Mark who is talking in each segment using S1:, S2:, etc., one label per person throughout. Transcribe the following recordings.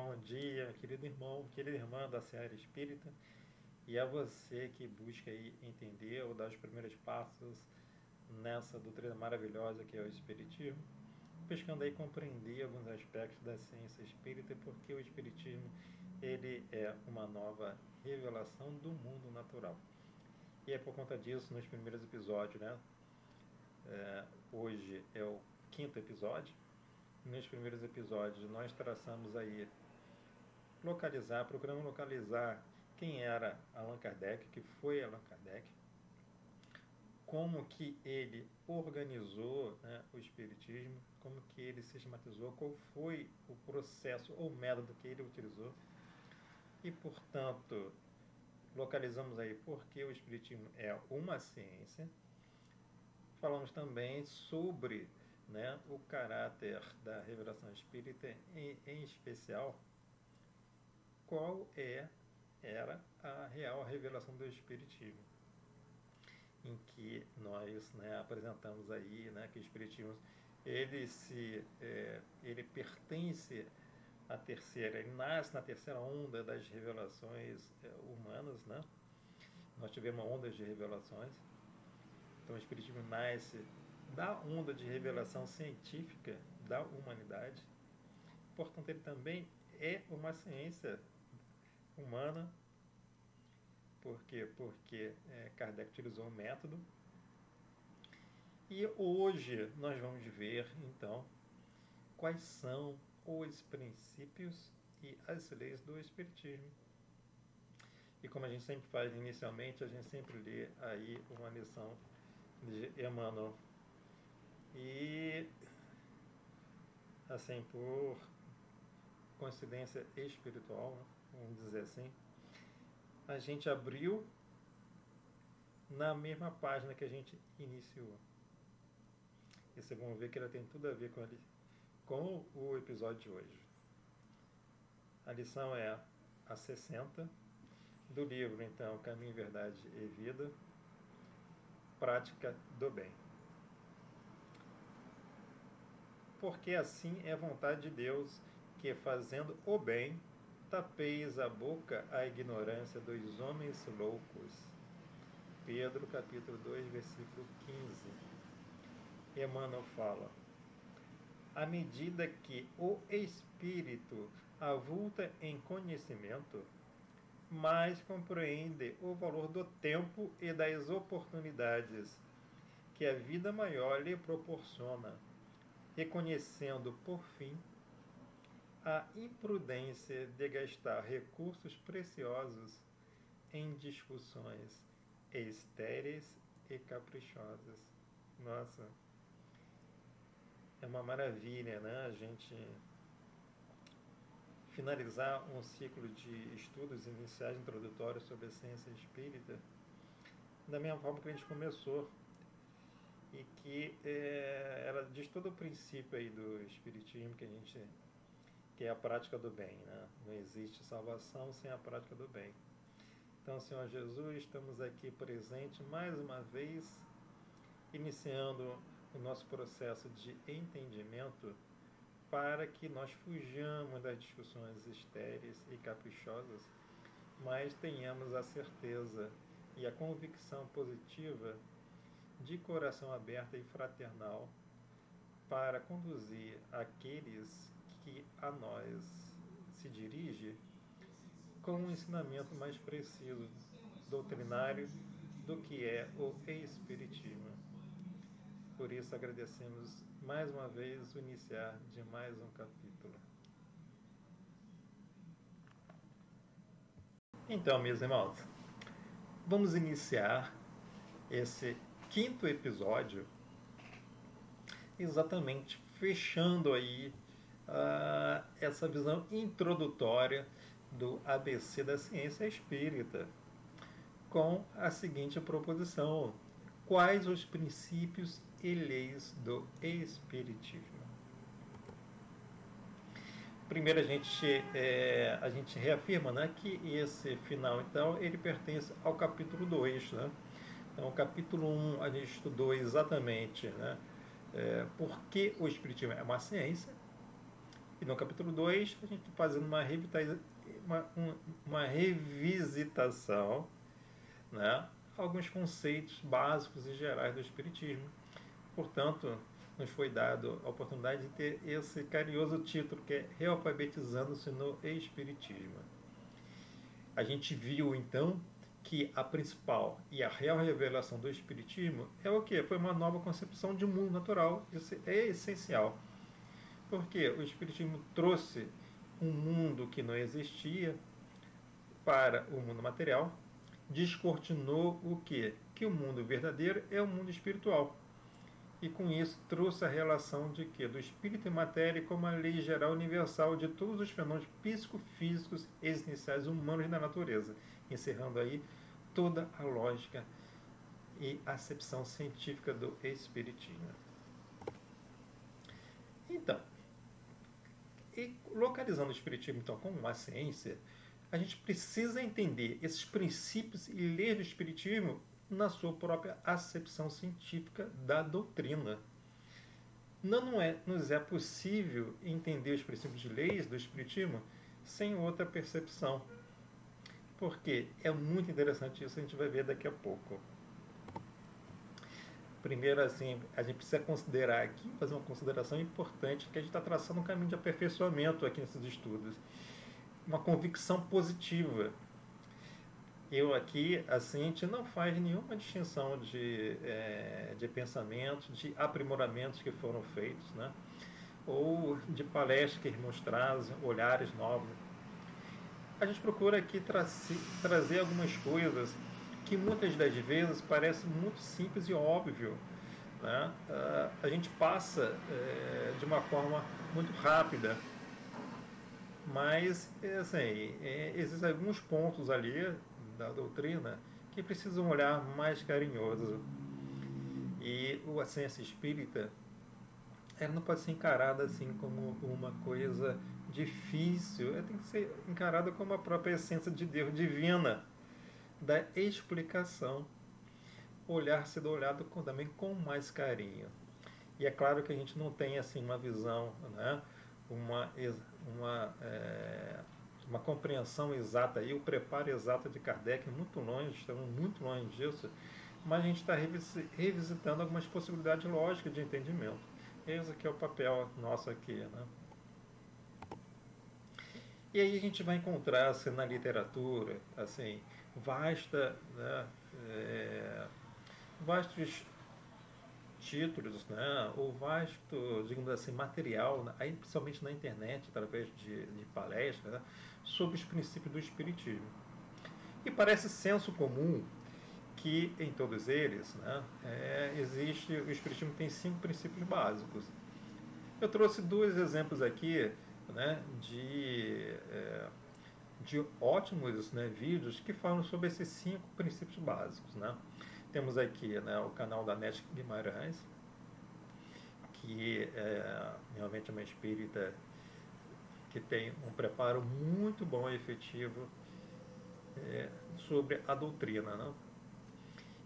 S1: bom dia, querido irmão, querida irmã da Seara Espírita, e a você que busca aí entender ou dar os primeiros passos nessa doutrina maravilhosa que é o Espiritismo, buscando aí compreender alguns aspectos da ciência espírita, porque o Espiritismo ele é uma nova revelação do mundo natural. E é por conta disso, nos primeiros episódios, né? Hoje é o 5º episódio. Nos primeiros episódios nós traçamos aí procuramos localizar quem era Allan Kardec, que foi Allan Kardec, como que ele organizou, né, o Espiritismo, como que ele sistematizou, qual foi o processo ou método que ele utilizou e, portanto, localizamos aí porque o Espiritismo é uma ciência. Falamos também sobre, né, o caráter da revelação espírita, em especial, era a real revelação do Espiritismo, em que nós, né, apresentamos aí, né, que o Espiritismo ele pertence à terceira, ele nasce na terceira onda das revelações humanas, né? Nós tivemos ondas de revelações, então o Espiritismo nasce da onda de revelação científica da humanidade, portanto ele também é uma ciência humana. Por quê? Porque Kardec utilizou um método. E hoje nós vamos ver, então, quais são os princípios e as leis do Espiritismo. E como a gente sempre faz inicialmente, a gente sempre lê aí uma lição de Emmanuel. E, assim, por coincidência espiritual, né, vamos dizer assim, a gente abriu na mesma página que a gente iniciou. E vocês vão ver que ela tem tudo a ver com o episódio de hoje. A lição é a 60 do livro, então, Caminho, Verdade e Vida, Prática do Bem. Porque assim é vontade de Deus, que fazendo o bem, tapeis a boca à ignorância dos homens loucos. Pedro, capítulo 2, versículo 15. Emmanuel fala: à medida que o espírito avulta em conhecimento, mais compreende o valor do tempo e das oportunidades que a vida maior lhe proporciona, reconhecendo, por fim, a imprudência de gastar recursos preciosos em discussões estéreis e caprichosas. Nossa, é uma maravilha, né? A gente finalizar um ciclo de estudos iniciais introdutórios sobre a ciência espírita da mesma forma que a gente começou, e que ela diz todo o princípio aí do Espiritismo, que é a prática do bem, né? Não existe salvação sem a prática do bem. Então, Senhor Jesus, estamos aqui presentes mais uma vez, iniciando o nosso processo de entendimento, para que nós fujamos das discussões estéreis e caprichosas, mas tenhamos a certeza e a convicção positiva de coração aberto e fraternal para conduzir aqueles que a nós se dirigem com um ensinamento mais preciso, doutrinário, do que é o Espiritismo. Por isso agradecemos mais uma vez o iniciar de mais um capítulo. Então, meus irmãos, vamos iniciar esse 5º episódio exatamente fechando aí essa visão introdutória do ABC da ciência espírita, com a seguinte proposição: quais os princípios e leis do Espiritismo? Primeiro a gente reafirma, né, que esse final, então, ele pertence ao capítulo 2, né? Então, o capítulo 1 a gente estudou exatamente, né, por que o Espiritismo é uma ciência, E no capítulo 2, a gente está fazendo uma revisitação, né, alguns conceitos básicos e gerais do Espiritismo. Portanto, nos foi dado a oportunidade de ter esse carinhoso título, que é Realfabetizando-se no Espiritismo. A gente viu, então, que a principal e a real revelação do Espiritismo é o quê? Foi uma nova concepção de mundo natural. Isso é essencial. Porque o Espiritismo trouxe um mundo que não existia para o mundo material, descortinou o quê? Que o mundo verdadeiro é o mundo espiritual. E com isso trouxe a relação de quê? Do espírito e matéria como a lei geral universal de todos os fenômenos psicofísicos existenciais humanos da natureza, encerrando aí toda a lógica e acepção científica do Espiritismo. Então, e localizando o Espiritismo então como uma ciência, a gente precisa entender esses princípios e leis do Espiritismo na sua própria acepção científica da doutrina. Não nos é possível entender os princípios de leis do Espiritismo sem outra percepção. Porque é muito interessante isso, a gente vai ver daqui a pouco. Primeiro, assim, a gente precisa considerar aqui, fazer uma consideração importante, que a gente está traçando um caminho de aperfeiçoamento aqui nesses estudos. Uma convicção positiva. Eu aqui, assim, a gente não faz nenhuma distinção de pensamentos, de aprimoramentos que foram feitos, né? Ou de palestras que irmãos trazem, olhares novos. A gente procura aqui trazer algumas coisas que muitas das vezes parecem muito simples e óbvio, né? A gente passa de uma forma muito rápida, mas assim, existem alguns pontos ali da doutrina que precisam um olhar mais carinhoso. E a ciência espírita, ela não pode ser encarada assim como uma coisa difícil, ela tem que ser encarada como a própria essência de Deus divina, da explicação. Olhar ser olhado também com mais carinho. E é claro que a gente não tem assim uma visão, né? Uma compreensão exata e o preparo exato de Kardec, muito longe, estamos muito longe disso, mas a gente está revisitando algumas possibilidades lógicas de entendimento. Esse que é o papel nosso aqui, né? E aí a gente vai encontrar assim, na literatura, assim, né, vastos títulos, né, ou vasto, digamos assim, material, aí, principalmente na internet, através de palestras, né, sobre os princípios do Espiritismo. E parece senso comum que em todos eles, né, o Espiritismo tem 5 princípios básicos. Eu trouxe 2 exemplos aqui, né, de ótimos, né, vídeos que falam sobre esses 5 princípios básicos, né. Temos aqui, né, o canal da Nete Guimarães, que realmente é uma espírita que tem um preparo muito bom e efetivo sobre a doutrina, né?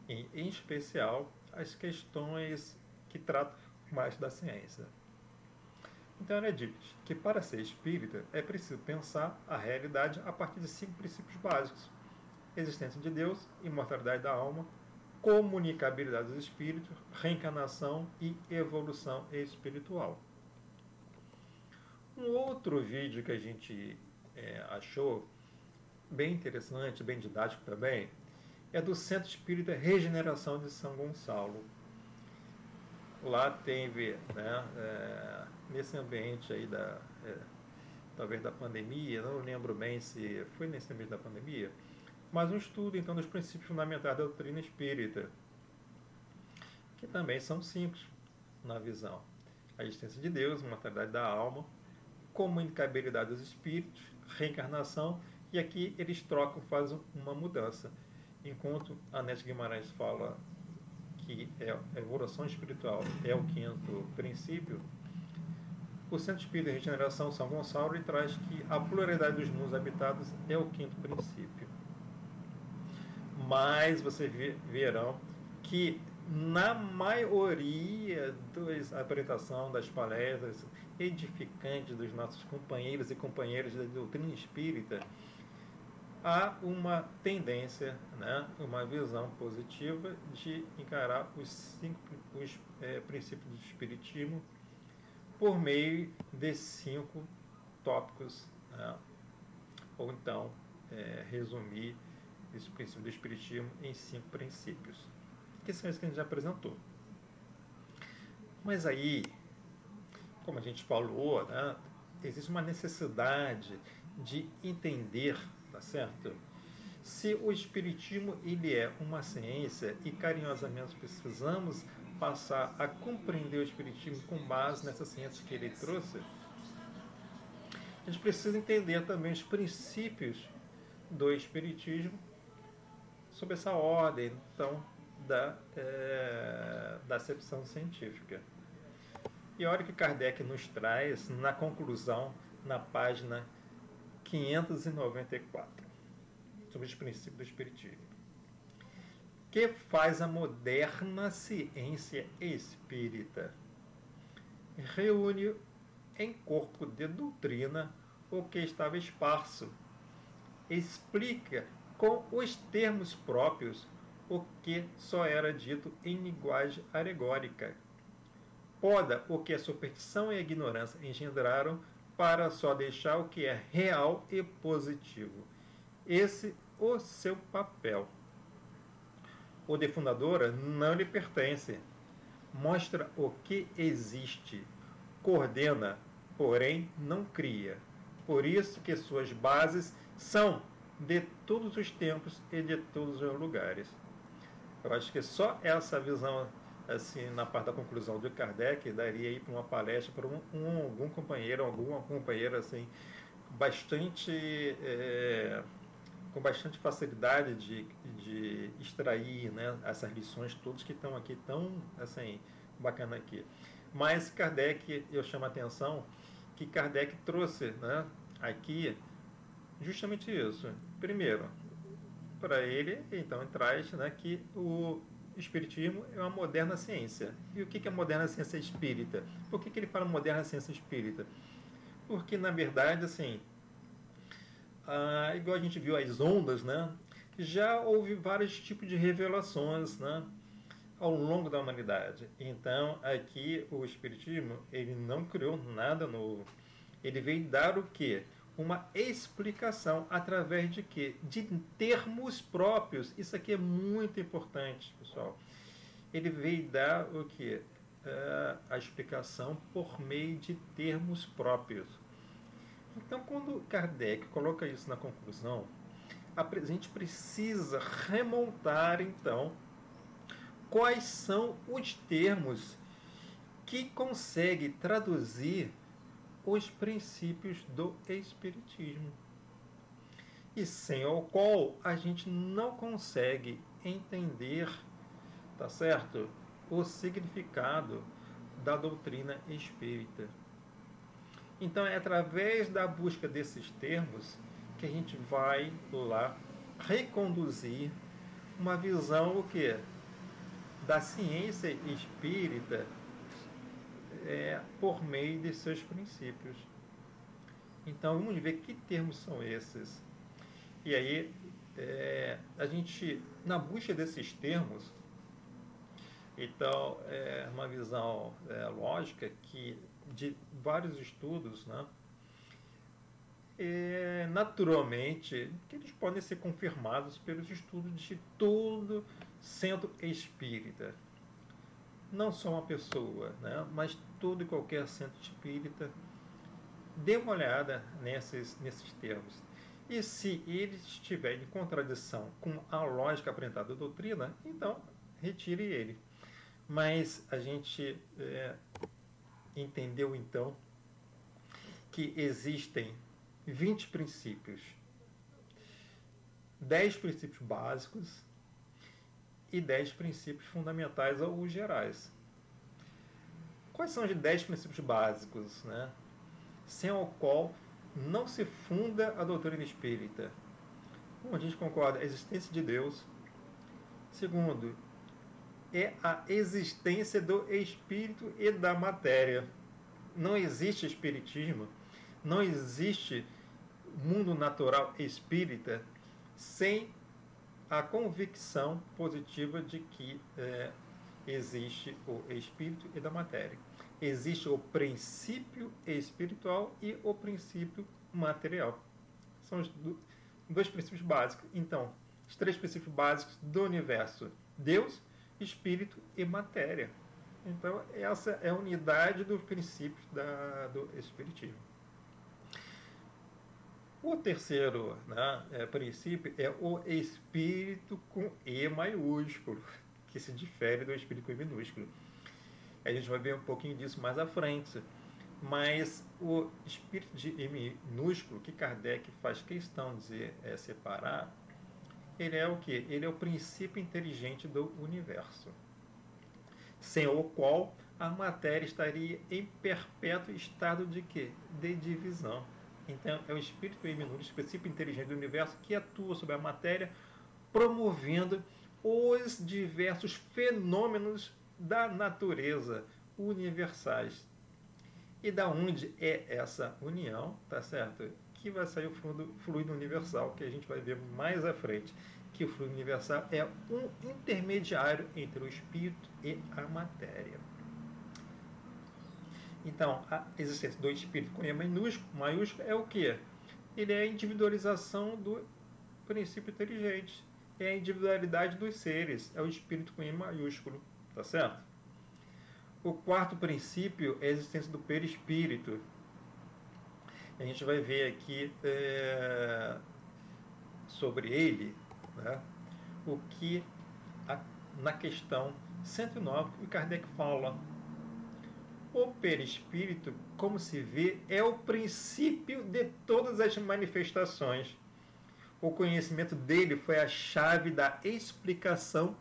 S1: Em especial as questões que tratam mais da ciência. Então ela diz que para ser espírita é preciso pensar a realidade a partir de 5 princípios básicos: existência de Deus, imortalidade da alma, comunicabilidade dos espíritos, reencarnação e evolução espiritual. Um outro vídeo que a gente achou bem interessante, bem didático também, é do Centro Espírita Regeneração de São Gonçalo. Lá teve, né, nesse ambiente aí talvez da pandemia, não lembro bem se foi nesse ambiente da pandemia, mas um estudo então dos princípios fundamentais da doutrina espírita, que também são simples na visão: a existência de Deus, a imortalidade da alma, comunicabilidade dos espíritos, reencarnação, e aqui eles trocam, fazem uma mudança. Enquanto a Nete Guimarães fala que a evolução espiritual é o 5º princípio, o Centro Espírita de Regeneração São Gonçalo traz que a pluralidade dos mundos habitados é o 5º princípio. Mas vocês verão que na maioria da apresentação das palestras edificantes dos nossos companheiros e companheiras da doutrina espírita, há uma tendência, né, uma visão positiva de encarar os princípios do Espiritismo por meio de 5 tópicos, né, ou então resumir esse princípio do Espiritismo em 5 princípios, que são esses que a gente já apresentou. Mas aí, como a gente falou, né, existe uma necessidade de entender, tá certo? Se o Espiritismo ele é uma ciência e carinhosamente precisamos passar a compreender o Espiritismo com base nessa ciência que ele trouxe, a gente precisa entender também os princípios do Espiritismo sob essa ordem, então, da acepção científica. E olha o que Kardec nos traz na conclusão, na página 594, sobre os princípios do Espiritismo. Que faz a moderna ciência espírita? Reúne em corpo de doutrina o que estava esparso. Explica com os termos próprios o que só era dito em linguagem alegórica. Poda o que a superstição e a ignorância engendraram para só deixar o que é real e positivo. Esse o seu papel. O de fundadora não lhe pertence. Mostra o que existe. Coordena, porém não cria. Por isso que suas bases são de todos os tempos e de todos os lugares. Eu acho que só essa visão, assim, na parte da conclusão de Kardec, daria aí para uma palestra para algum companheiro, alguma companheira, assim, com bastante facilidade de extrair, né, essas lições todas que estão aqui tão, assim, bacana aqui. Mas Kardec, eu chamo a atenção que Kardec trouxe, né, aqui justamente isso. Primeiro, para ele, então, ele traz, né, que o Espiritismo é uma moderna ciência. E o que é a moderna ciência espírita? Por que ele fala moderna ciência espírita? Porque, na verdade, assim, igual a gente viu as ondas, né, já houve vários tipos de revelações, né, ao longo da humanidade. Então, aqui, o Espiritismo, ele não criou nada novo. Ele veio dar o quê? Uma explicação através de quê? De termos próprios. Isso aqui é muito importante, pessoal. Ele veio dar o quê? A explicação por meio de termos próprios. Então, quando Kardec coloca isso na conclusão, a gente precisa remontar, então, quais são os termos que consegue traduzir os princípios do Espiritismo, e sem o qual a gente não consegue entender, tá certo, o significado da doutrina espírita. Então é através da busca desses termos que a gente vai lá reconduzir uma visão o quê? Da ciência espírita, por meio de seus princípios. Então vamos ver que termos são esses. E aí a gente, na busca desses termos, então é uma visão lógica que de vários estudos, né, naturalmente que eles podem ser confirmados pelos estudos de todo centro espírita. Não só uma pessoa, né, mas todo e qualquer centro espírita, dê uma olhada nesses termos. E se eles estiverem em contradição com a lógica apresentada da doutrina, então retire ele. Mas a gente entendeu então que existem 20 princípios, 10 princípios básicos e 10 princípios fundamentais ou gerais. Quais são os 10 princípios básicos, né, sem o qual não se funda a doutrina espírita? Um, a gente concorda, a existência de Deus. Segundo, é a existência do espírito e da matéria. Não existe espiritismo, não existe mundo natural espírita sem a convicção positiva de que existe o espírito e da matéria. Existe o princípio espiritual e o princípio material. São os dois princípios básicos. Então, os três princípios básicos do universo: Deus, espírito e matéria. Então, essa é a unidade dos princípios do espiritismo. O terceiro princípio é o espírito com E maiúsculo, que se difere do espírito com E minúsculo. A gente vai ver um pouquinho disso mais à frente. Mas o espírito de E minúsculo, que Kardec faz questão de separar, ele é o quê? Ele é o princípio inteligente do universo, sem o qual a matéria estaria em perpétuo estado de quê? De divisão. Então, é o espírito E minúsculo, o princípio inteligente do universo, que atua sobre a matéria, promovendo os diversos fenômenos da natureza universais. E da onde é essa união, tá certo? Que vai sair o fluido universal, que a gente vai ver mais à frente. Que o fluido universal é um intermediário entre o espírito e a matéria. Então, a existência do espírito com E maiúsculo é o quê? Ele é a individualização do princípio inteligente. É a individualidade dos seres. É o espírito com E maiúsculo. Tá certo? O quarto princípio é a existência do perispírito. A gente vai ver aqui sobre ele, né, o que na questão 109 o Kardec fala. O perispírito, como se vê, é o princípio de todas as manifestações. O conhecimento dele foi a chave da explicação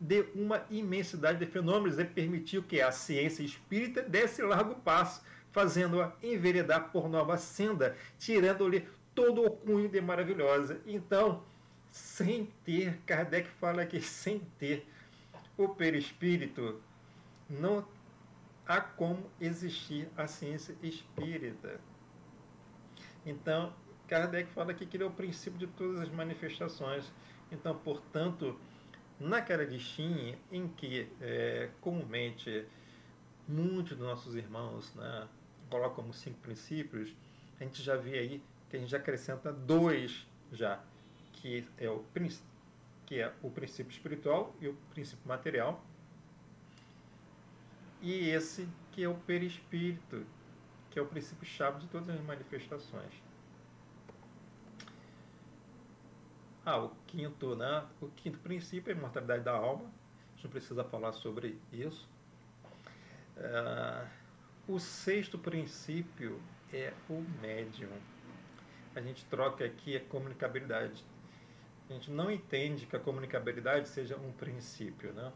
S1: de uma imensidade de fenômenos e permitiu que a ciência espírita desse largo passo, fazendo-a enveredar por nova senda, tirando-lhe todo o cunho de maravilhosa. Então, sem ter, Kardec fala que sem ter o perispírito, não há como existir a ciência espírita. Então, Kardec fala aqui que ele é o princípio de todas as manifestações. Então, portanto, naquela listinha em que comumente muitos dos nossos irmãos, né, colocam como 5 princípios, a gente já vê aí que a gente acrescenta 2 já, que é o princípio espiritual e o princípio material, e esse que é o perispírito, que é o princípio-chave de todas as manifestações. O quinto princípio é a imortalidade da alma. A gente não precisa falar sobre isso. O sexto princípio é o médium. A gente troca aqui a comunicabilidade. A gente não entende que a comunicabilidade seja um princípio, né?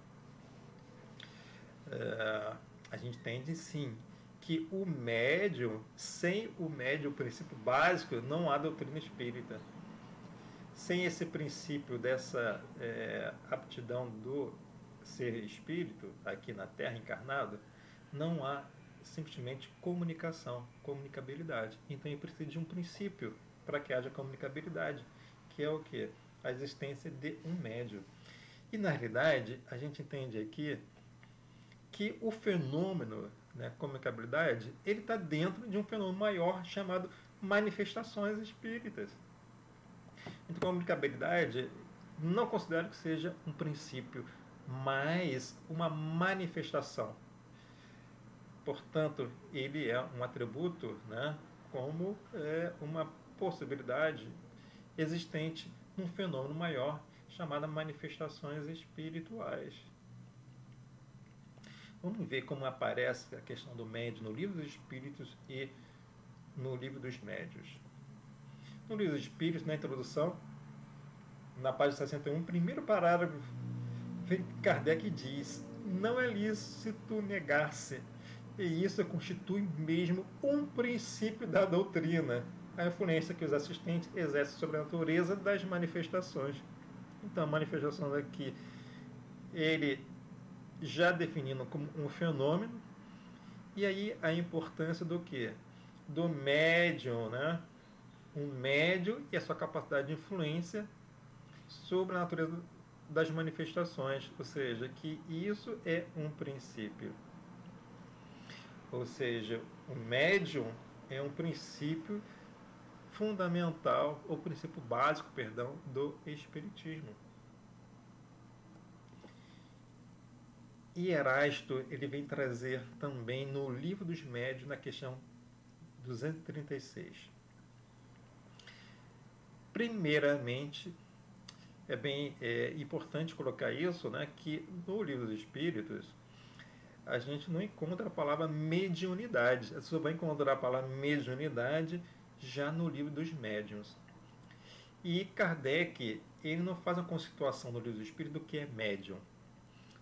S1: A gente entende sim que o médium, sem o médium, o princípio básico, não há doutrina espírita. Sem esse princípio dessa aptidão do ser espírito aqui na Terra encarnado, não há simplesmente comunicabilidade. Então ele precisa de um princípio para que haja comunicabilidade, que é o quê? A existência de um médium. E na realidade, a gente entende aqui que o fenômeno, né, comunicabilidade, ele está dentro de um fenômeno maior chamado manifestações espíritas. Então, comunicabilidade não considero que seja um princípio, mas uma manifestação. Portanto, ele é um atributo, né, como uma possibilidade existente num fenômeno maior chamado manifestações espirituais. Vamos ver como aparece a questão do médium no Livro dos Espíritos e no Livro dos Médiuns. No Livro dos Espíritos, na introdução, na página 61, primeiro parágrafo, Kardec diz: não é lícito negar-se, e isso constitui mesmo um princípio da doutrina, a influência que os assistentes exercem sobre a natureza das manifestações. Então, a manifestação aqui, ele já definindo como um fenômeno, e aí a importância do quê? Do médium, né? Um médium e a sua capacidade de influência sobre a natureza das manifestações, ou seja, que isso é um princípio. Ou seja, o médium é um princípio fundamental, ou princípio básico, perdão, do espiritismo. E Erasto, ele vem trazer também no Livro dos Médiuns, na questão 236. Primeiramente, é bem importante colocar isso, né, que no Livro dos Espíritos, a gente não encontra a palavra mediunidade. Você só vai encontrar a palavra mediunidade já no Livro dos Médiuns. E Kardec, ele não faz uma conceituação no Livro dos Espíritos do que é médium.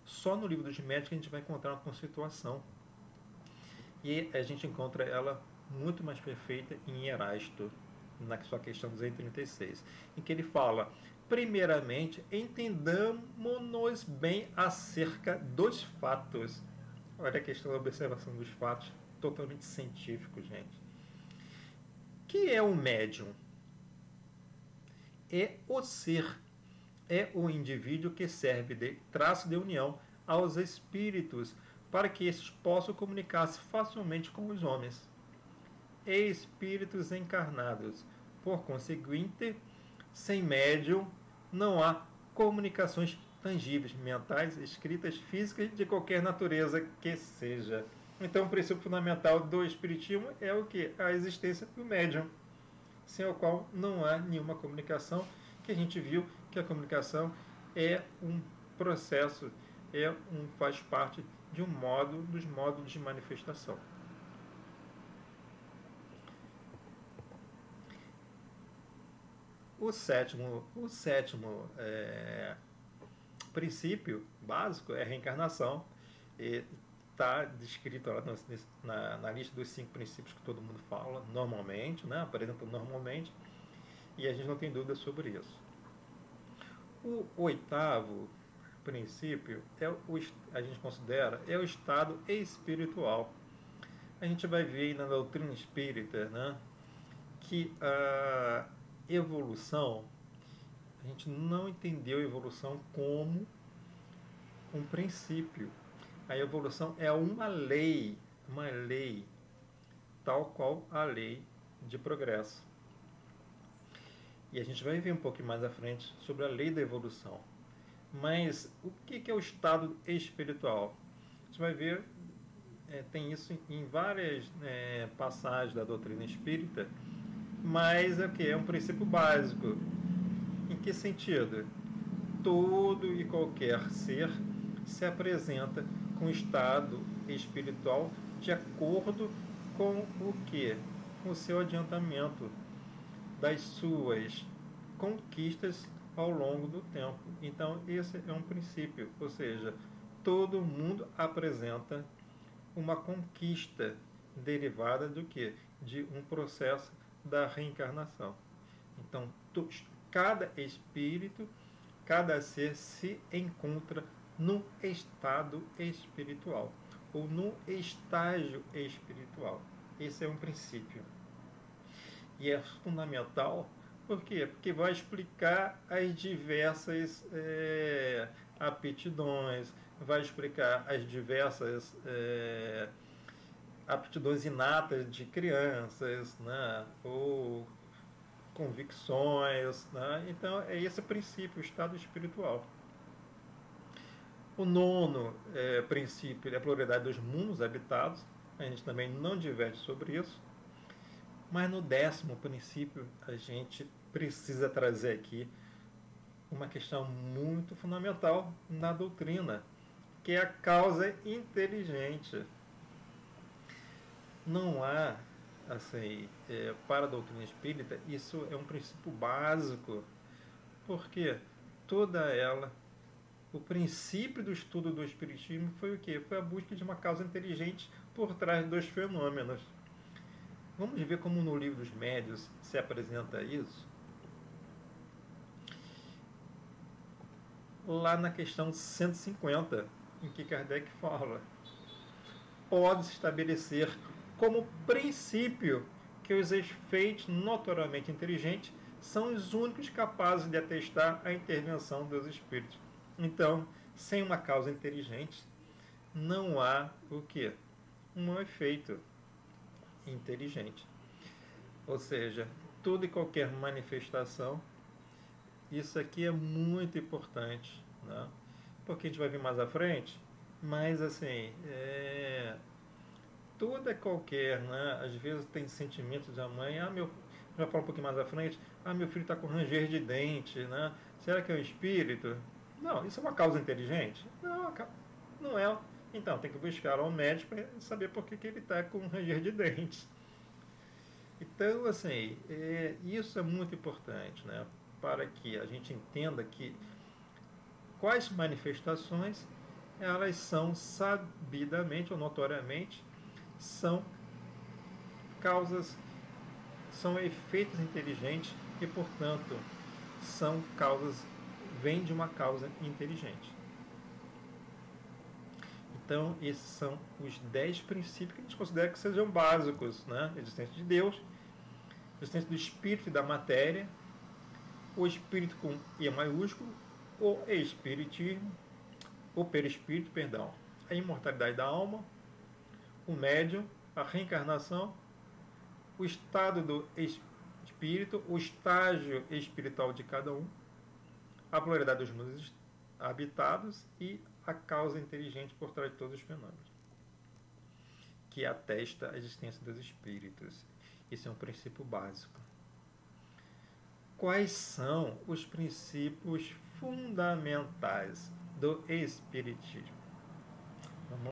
S1: Só no Livro dos Médiuns que a gente vai encontrar uma conceituação. E a gente encontra ela muito mais perfeita em Erasto, na sua questão 236, em que ele fala: primeiramente, entendamos-nos bem acerca dos fatos. Olha a questão da observação dos fatos, totalmente científico, gente. Que é o médium? É o ser, é o indivíduo que serve de traço de união aos espíritos, para que esses possam comunicar-se facilmente com os homens. Espíritos encarnados. Por conseguinte, sem médium, não há comunicações tangíveis, mentais, escritas, físicas, de qualquer natureza que seja. Então, o princípio fundamental do espiritismo é o que? A existência do médium, sem o qual não há nenhuma comunicação, que a gente viu que a comunicação é um processo, faz parte de dos modos de manifestação. O sétimo princípio básico é a reencarnação. Está descrito lá na lista dos 5 princípios que todo mundo fala normalmente, né? Apresenta normalmente, e a gente não tem dúvida sobre isso. O 8º princípio a gente considera o estado espiritual. A gente vai ver na doutrina espírita, né, que a evolução, a gente não entendeu a evolução como um princípio. A evolução é uma lei, tal qual a lei de progresso. E a gente vai ver um pouco mais à frente sobre a lei da evolução. Mas o que é o estado espiritual? A gente vai ver, tem isso em várias passagens da doutrina espírita, mas é o que? É um princípio básico. Em que sentido? Todo e qualquer ser se apresenta com estado espiritual de acordo com o que? Com o seu adiantamento das suas conquistas ao longo do tempo. Então, esse é um princípio, ou seja, todo mundo apresenta uma conquista derivada do que? De um processo da reencarnação. Então, cada espírito, cada ser se encontra no estado espiritual ou no estágio espiritual. Esse é um princípio. E é fundamental, por quê? Porque vai explicar as diversas aptidões, vai explicar as diversas aptidões inatas de crianças, né? Ou convicções, né? Então é esse princípio, o estado espiritual. O 9º princípio é a pluralidade dos mundos habitados. A gente também não diverge sobre isso. Mas no 10º princípio a gente precisa trazer aqui uma questão muito fundamental na doutrina, que é a causa inteligente. Não há, assim, para a doutrina espírita, isso é um princípio básico, porque toda ela, o princípio do estudo do espiritismo foi o quê? Foi a busca de uma causa inteligente por trás dos fenômenos. Vamos ver como no Livro dos Médiuns se apresenta isso. Lá na questão 150, em que Kardec fala. Pode-se estabelecer como princípio que os efeitos notoriamente inteligentes são os únicos capazes de atestar a intervenção dos espíritos. Então, sem uma causa inteligente, não há o quê? Um efeito inteligente. Ou seja, toda e qualquer manifestação, isso aqui é muito importante, né? Porque a gente vai ver mais à frente, mas assim, toda e qualquer, né? Às vezes tem sentimentos da mãe, já falo um pouquinho mais à frente, meu filho está com ranger de dente, né? Será que é um espírito? Não, isso é uma causa inteligente? Não, não é. Então, tem que buscar ao médico para saber por que ele está com ranger de dente. Então, assim, isso é muito importante, né? Para que a gente entenda que quais manifestações elas são sabidamente ou notoriamente são causas, são efeitos inteligentes e, portanto, são causas, vêm de uma causa inteligente. Então, esses são os 10 princípios que a gente considera que sejam básicos, né? A existência de Deus, a existência do espírito e da matéria, o espírito com E maiúsculo, o espiritismo, o perispírito, perdão, a imortalidade da alma, o médium, a reencarnação, o estado do espírito, o estágio espiritual de cada um, a pluralidade dos mundos habitados e a causa inteligente por trás de todos os fenômenos, que atesta a existência dos espíritos. Esse é um princípio básico. Quais são os princípios fundamentais do espiritismo?